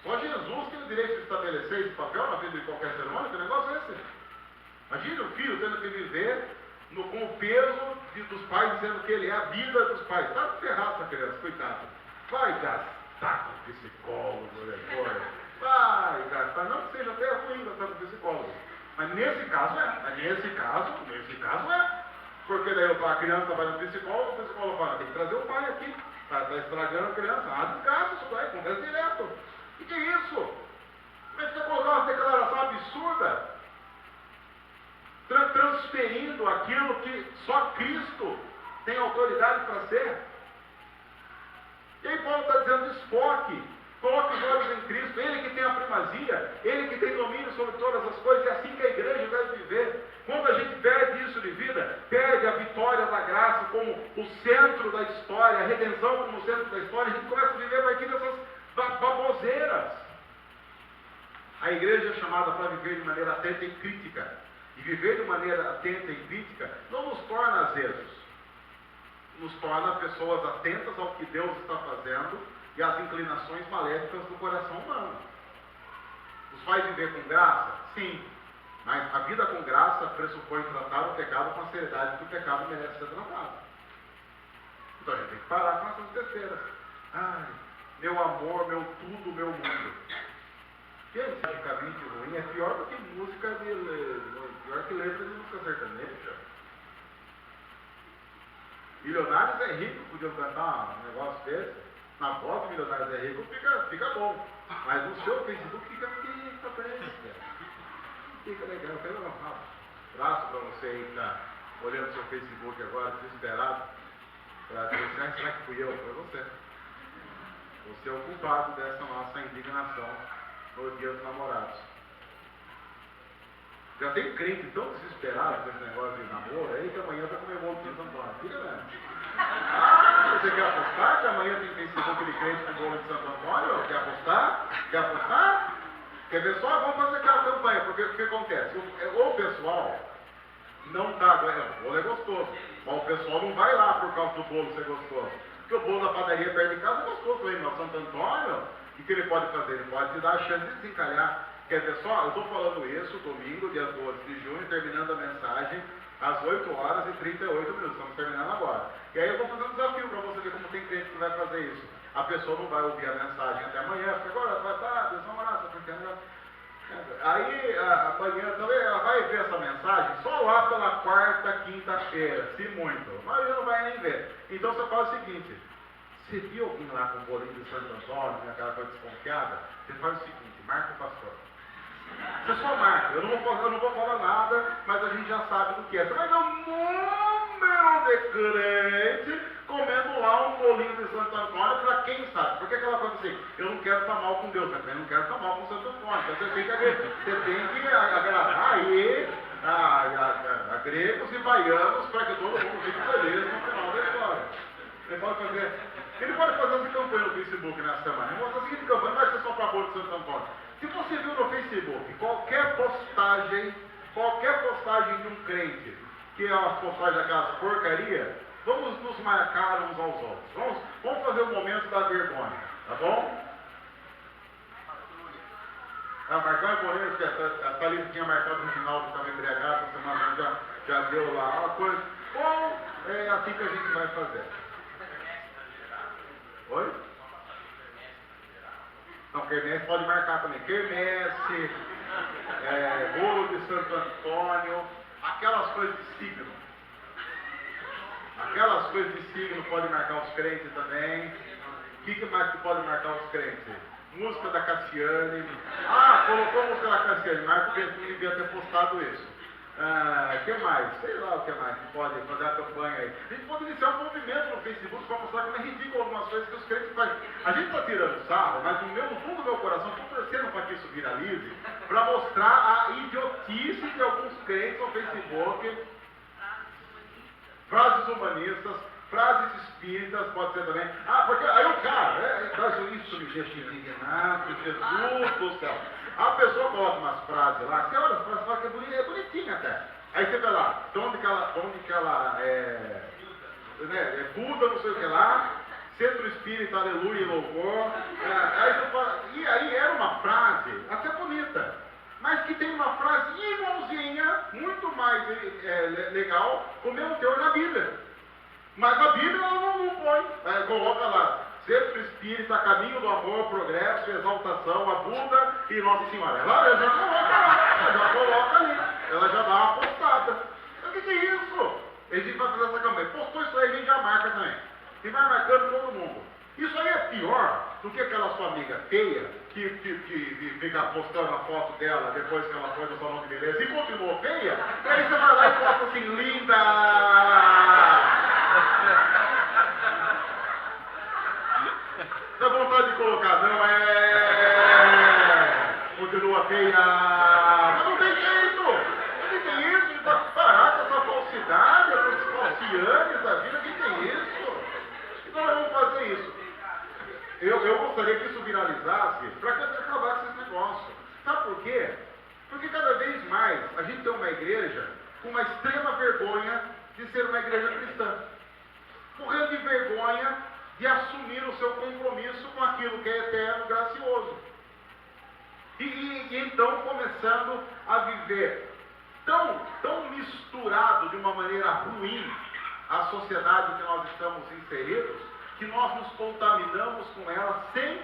Só Jesus tem o direito de estabelecer esse papel na vida de qualquer ser humano, que negócio é esse? Imagina o filho tendo que viver com o peso dos pais dizendo que ele é a vida dos pais. Está ferrado essa criança, coitado. Vai gastar com psicólogo, leitor. Vai gastar, não que seja até ruim gastar com psicólogo. Mas nesse caso é. Nesse caso é. Porque daí a criança vai no psicólogo, o psicólogo fala, tem que trazer o pai aqui. Está estragando a criança. Desgasta isso daí, acontece direto. O que é isso? Como é que você colocar uma declaração absurda? Transferindo aquilo que só Cristo tem autoridade para ser. E aí Paulo está dizendo, desfoque, coloque os olhos em Cristo, Ele que tem a primazia, Ele que tem domínio sobre todas as coisas, é assim que a igreja deve viver. Quando a gente perde isso de vida, perde a vitória da graça como o centro da história, a redenção como o centro da história, a gente começa a viver a partir dessas baboseiras. A igreja é chamada para viver de maneira atenta e crítica. E viver de maneira atenta e crítica não nos torna azedos, nos torna pessoas atentas ao que Deus está fazendo e às inclinações maléficas do coração humano. Nos faz viver com graça? Sim, mas a vida com graça pressupõe tratar o pecado com a seriedade que o pecado merece ser tratado. Então a gente tem que parar com essas besteiras. Meu amor, meu tudo, meu mundo. Cientificamente ruim é pior do que música pior que letra de música sertaneja. Milionários é rico, podiam cantar um negócio desse. Na voz do Milionários é rico fica bom. Mas no seu Facebook fica legal. Eu quero um abraço para você aí que está olhando o seu Facebook agora, desesperado, para dizer, será que fui eu? Foi você. Você é o culpado dessa nossa indignação no dia dos namorados. Já tem crente tão desesperado com esse negócio de namoro aí que amanhã vai comer bolo de Santo Antônio. Fica vendo? Você quer apostar que amanhã tem Facebook de crente com bolo de Santo Antônio? Quer apostar? Quer ver só? Vamos fazer aquela campanha, porque o que acontece? O pessoal não está, o bolo é gostoso, mas o pessoal não vai lá por causa do bolo ser gostoso. Porque o bolo da padaria perto de casa é gostoso também, mas Santo Antônio, o que ele pode fazer? Ele pode te dar a chance de desencalhar. Quer ver só? Eu estou falando isso domingo, dia 12 de junho, terminando a mensagem às 8 horas e 38 minutos. Estamos terminando agora. E aí eu estou fazendo um desafio para você ver como tem crente que vai fazer isso. A pessoa não vai ouvir a mensagem até amanhã, porque agora vai estar, Deus não orar, porque aí amanhã também ela vai ver essa mensagem só lá pela quarta, quinta-feira, se muito. Mas não vai nem ver. Então você faz o seguinte. Você viu alguém lá com o bolinho de Santo Antônio, aquela coisa desconfiada? Você faz o seguinte, marca o pastor. Você só marca, eu não vou falar nada, mas a gente já sabe do que é. Você vai ver um número de crente comendo lá um bolinho de Santo Antônio para quem sabe. Porque aquela coisa assim, eu não quero estar mal com Deus, mas também não quero estar mal com Santo Antônio. Então você tem que agradar aí a gregos e baianos para que todo mundo fique feliz no final da história. Ele pode fazer essa campanha no Facebook nessa semana. Ele mostra a seguinte campanha, não vai ser só para a boa de Santo Antônio. Se você viu no Facebook qualquer postagem de um crente, que é uma postagem daquelas porcaria, vamos nos marcar uns aos outros. Vamos fazer o momento da vergonha, tá bom? Marcar é Moreira, que a Thalita tinha marcado no final que estava embriagado, essa semana já deu lá uma coisa. Ou é assim que a gente vai fazer. Oi? Não, quermesse pode marcar também. Quermesse, bolo de Santo Antônio, aquelas coisas de signo. Aquelas coisas de signo pode marcar os crentes também. O que mais que pode marcar os crentes? Música da Cassiane. Colocou a música da Cassiane, mas porque não devia ter postado isso. O que mais? Sei lá o que mais que pode fazer a campanha aí. A gente pode iniciar um movimento no Facebook para mostrar como é ridículo algumas coisas que os crentes fazem. A gente está tirando sarro, mas no fundo do meu coração estou torcendo para que isso viralize, para mostrar a idiotice de alguns crentes no Facebook. Frases humanistas, frases espíritas, pode ser também. Porque aí o cara, isso me deixa indignado, Jesus do céu. A pessoa coloca umas frases lá, você olha, a frase que é bonitinha até. Aí você vê lá, de onde que ela é Buda, não sei o que lá, Centro Espírita, aleluia e louvor. Aí você fala, e aí era uma frase até bonita, mas que tem uma frase igualzinha, muito mais legal, com o mesmo teor na Bíblia. Mas a Bíblia ela não põe. Coloca lá, Centro Espírita, Caminho do Amor, Progresso, Exaltação, a Buda e Nossa Senhora. Ela já coloca lá, já coloca ali. Ela já dá uma postada. O que é isso? A gente vai fazer essa campanha. Postou isso aí, a gente já marca também. E vai marcando todo mundo. Isso aí é pior do que aquela sua amiga feia que fica postando a foto dela depois que ela foi no salão de beleza e continuou feia. E aí você vai lá e posta assim, linda! Dá vontade de colocar, não continua feia. Mas não tem jeito! Não tem isso, para parar com essa falsidade, essas falcianes da vida, que tem isso? Então nós vamos fazer isso. Eu gostaria que isso viralizasse para que a gente acabasse esse negócio. Sabe por quê? Porque cada vez mais a gente tem uma igreja com uma extrema vergonha de ser uma igreja cristã. Morrendo de vergonha de assumir o seu compromisso com aquilo que é eterno, gracioso. E então começando a viver tão misturado de uma maneira ruim a sociedade que nós estamos inseridos, que nós nos contaminamos com ela sem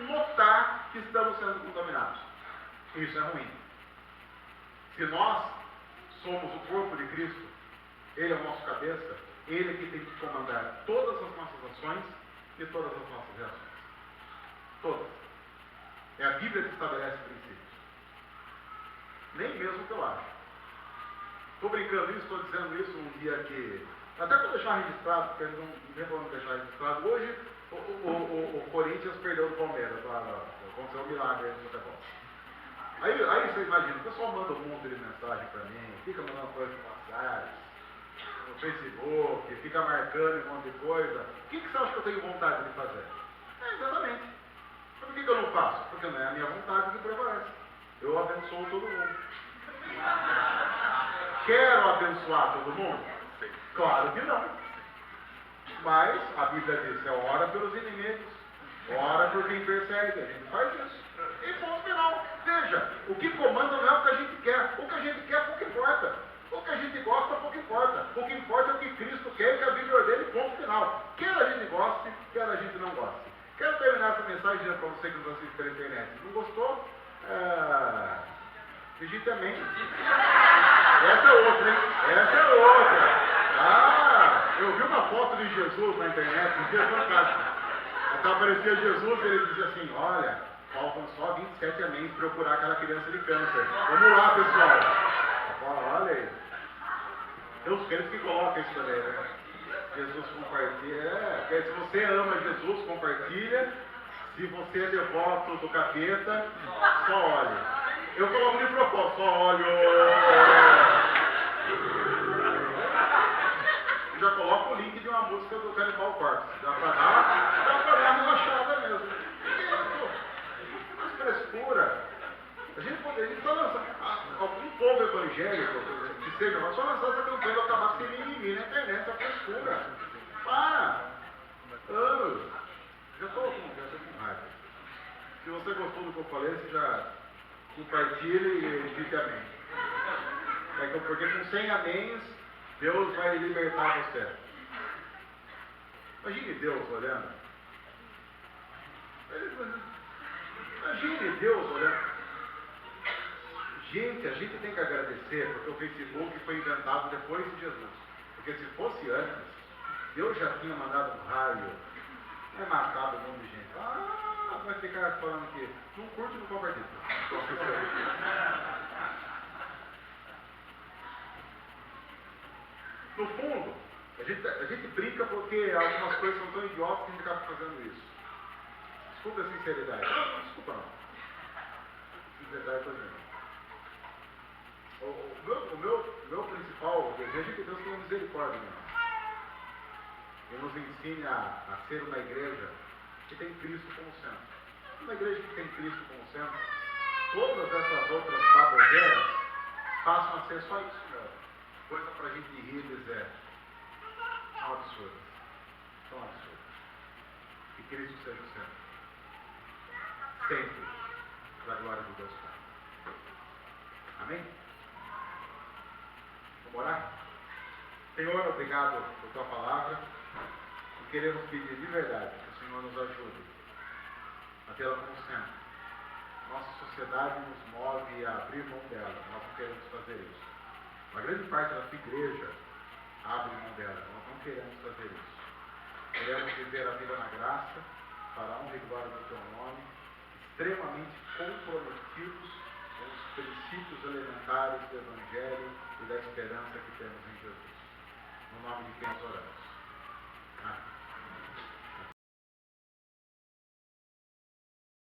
notar que estamos sendo contaminados. Isso é ruim. Se nós somos o corpo de Cristo, Ele é o nosso cabeça, Ele que tem que comandar todas as nossas ações e todas as nossas reações. Todas. É a Bíblia que estabelece princípios. Nem mesmo que eu acho. Estou brincando isso, estou dizendo isso um dia que... Até para deixar registrado, porque eles não tem problema deixar registrado. Hoje, o Corinthians perdeu do Palmeiras. Aconteceu um milagre aí no futebol. Aí você imagina, o pessoal manda um monte de mensagem para mim, fica mandando coisas passadas, no Facebook, fica marcando um monte de coisa. O que você acha que eu tenho vontade de fazer? Exatamente. Mas por que eu não faço? Porque não é a minha vontade que prevalece. Eu abençoo todo mundo. Quero abençoar todo mundo? Claro que não. Mas a Bíblia diz, ora pelos inimigos, ora por quem persegue. A gente faz isso. E ponto final. Veja, o que comanda não é o que a gente quer. O que a gente quer é pouco importa. O que a gente gosta, pouco importa. O que importa é o que Cristo quer e que a Bíblia ordena, ponto final. Quer a gente goste, quer a gente não goste. Quero terminar essa mensagem dizendo para você que nos assiste pela internet. Não gostou? Digite amém. Essa é outra, hein? Essa é outra. Eu vi uma foto de Jesus na internet, um dia fantástico. Então aparecia Jesus e ele dizia assim, olha, faltam só 27 amém para eu curar aquela criança de câncer. Vamos lá, pessoal. Olha aí. Tem os crentes que colocam isso também, né? Jesus compartilha. Porque se você ama Jesus, compartilha. Se você é devoto do capeta, só olhe. Eu coloco de propósito, só olho. Já coloco o link de uma música do Cannibal Corpse. Já pra dar uma relaxada mesmo. Que frescura. A gente só lança. Algum povo evangélico, que seja, mas só lançar essa campanha vai acabar sem mimimi na internet, essa frescura. Para! Já estou com raiva. Se você gostou do que eu falei, você já compartilhe e diga amém. Porque com 100 améns, Deus vai libertar você. Imagine Deus olhando. Imagine Deus olhando. Gente, a gente tem que agradecer porque o Facebook foi inventado depois de Jesus. Porque se fosse antes, Deus já tinha mandado um raio, é matado um monte de gente. Vai ficar falando aqui, não curte, não compartilha. No fundo, a gente brinca porque algumas coisas são tão idiotas que a gente acaba fazendo isso. Desculpa a sinceridade. Não, desculpa não. Sinceridade foi mesmo. O meu principal desejo é que Deus tenha misericórdia de nós. E nos ensine a ser uma igreja que tem Cristo como centro. Uma igreja que tem Cristo como centro, todas essas outras baboseiras passam a ser só isso mesmo. Coisa para a gente rir e dizer, são absurdas. São absurdas. Que Cristo seja o centro. Sempre. Para a glória de Deus Pai. Amém? Vamos orar? Senhor, obrigado por tua palavra. E queremos pedir de verdade que o Senhor nos ajude a tê-la como centro. Nossa sociedade nos move a abrir mão dela. Nós não queremos fazer isso. Uma grande parte da tua igreja abre mão dela. Nós não queremos fazer isso. Queremos viver a vida na graça, para a honra e glória do teu nome, extremamente comprometidos com os princípios elementares do Evangelho e da esperança que temos em Jesus. No nome de quem nós oramos.